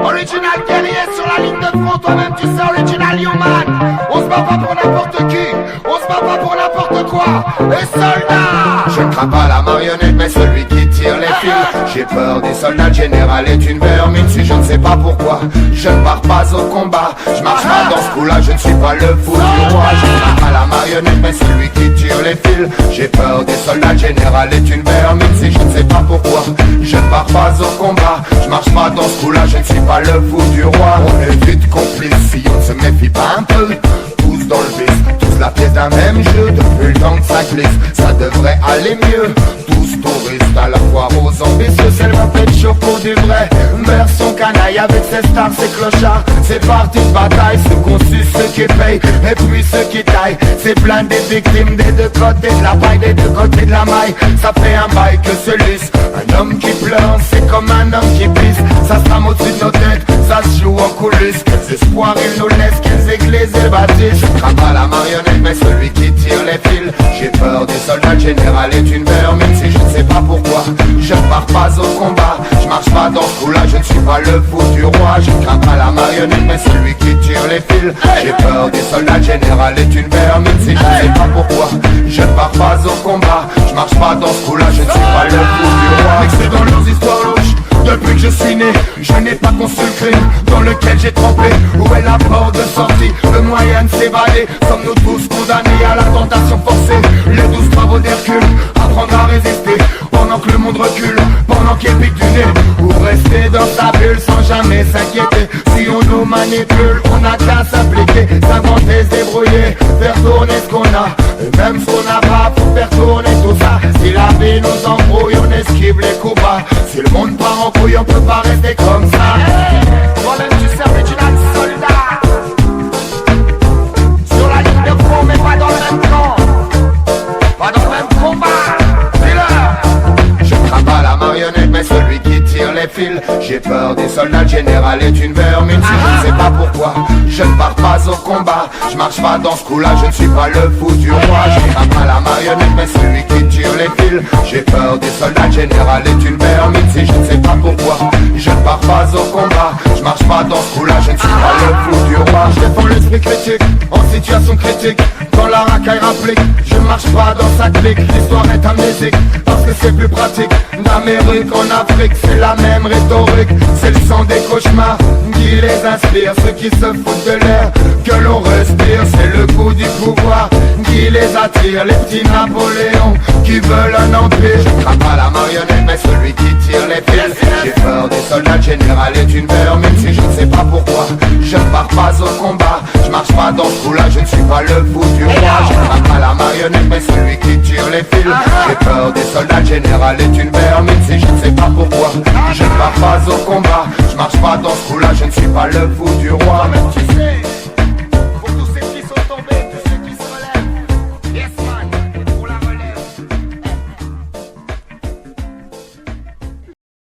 Original guerrier sur la ligne de front, toi-même tu sais, original human. On se bat pas pour n'importe qui, on se bat pas pour n'importe quoi. Les soldats, je ne crains pas la marionnette, mais celui qui tire les fils. J'ai peur des soldats, le général est une vermine. Si je ne sais pas pourquoi, je ne pars pas au combat. Je marche pas dans ce coup-là, je ne suis pas le fou du roi. Je ne crains pas la marionnette, mais celui qui tire les fils. J'ai peur des soldats, le général est une vermine. Si je ne sais pas pourquoi, je ne pars pas au combat. Je marche pas dans ce coup-là, je ne suis pas le fou du roi. On est vite complices si on ne se méfie pas un peu. Tous dans le vice, tous la pièce d'un même jeu. Depuis le temps que ça glisse, ça devrait aller mieux. Tous touristes à la foire aux ambitieux. C'est le fait chaud pour du vrai. Meurt son canaille avec ses stars, ses clochards. C'est parti de bataille, ceux qu'on suce, ceux qui payent. Et puis ceux qui taillent. C'est plein des victimes des deux côtés de la paille, des deux côtés de la maille. Ça fait un bail que se lisse. Un homme qui pleure, c'est comme un homme qui pisse. Ça se rame au-dessus de nos têtes, ça se joue en coulisses. Quels espoirs ils nous laissent, quelles églises ils bâtissent. Je crains pas la marionnette, mais celui qui tire les fils. J'ai peur des soldats, le général est une vermine. Si je ne sais pas pourquoi, je ne pars pas au combat. Je marche pas dans ce coup-là, je ne suis pas le fou du roi. Je crains pas la marionnette, mais celui qui tire les fils. J'ai peur des soldats, le général est une vermine. Si je ne sais pas pourquoi, je ne pars pas au combat. Je marche pas dans ce coup-là, je ne suis pas le fou du roi. Mixé dans leurs histoires louches, depuis que je suis né, je n'ai pas conçu le crime dans lequel j'ai trempé. Où est la porte de sortie, le moyen de s'évader? Sommes-nous tous condamnés à la tentation forcée? Les 12 travaux d'Hercule, apprendre à résister pendant que le monde recule, pendant qu'il pique du nez. Ou rester dans sa bulle sans jamais s'inquiéter. Si on nous manipule, on n'a qu'à s'impliquer, s'inventer, se débrouiller, faire tourner ce qu'on a. Et même ce qu'on n'a pas pour faire tourner tout ça. Si la vie nous embrouille, on esquive les coups bas. Si le monde part en couille, on peut pas rester comme ça. Toi-même tu sais, original soldat. Sur la ligne de front, mais pas dans le même camp. Pas dans le même combat. Je ne crains pas la marionnette, mais celui qui tire les fils. J'ai peur des soldats, le général est une vermine. Si je ne sais pas pourquoi, je ne pars pas au combat. Je marche pas dans ce coup-là, je ne suis pas le fou du roi. Je ne crains pas la marionnette, mais celui qui tire les fils. J'ai peur des soldats, le général est une vermine. Si je ne sais pas pourquoi, je ne pars pas au combat. Je marche pas dans ce coup-là, je ne suis pas le fou du roi. Je défends l'esprit critique, en situation critique. Quand la racaille rapplique, je marche pas dans sa clique. L'histoire est amnésique, parce que c'est plus pratique. D'Amérique en Afrique, c'est la même rhétorique. C'est le sang des cauchemars qui les inspire. Ceux qui se foutent de l'air que l'on respire. C'est le goût du pouvoir qui les attire. Les petits Napoléons qui veulent un empire. Je crains pas la marionnette, mais celui qui tire les fils. J'ai peur des soldats, le général est une vermine. Si je ne sais pas pourquoi, je ne pars pas au combat. Je marche pas dans ce coup-là, je ne suis pas le fou du roi. Je crains pas la marionnette, mais celui qui tire les fils. J'ai peur des soldats, le général est une vermine. Si je ne sais pas pourquoi, je ne pars pas au combat. Je marche pas dans ce coup-là, je ne suis pas le fou du roi.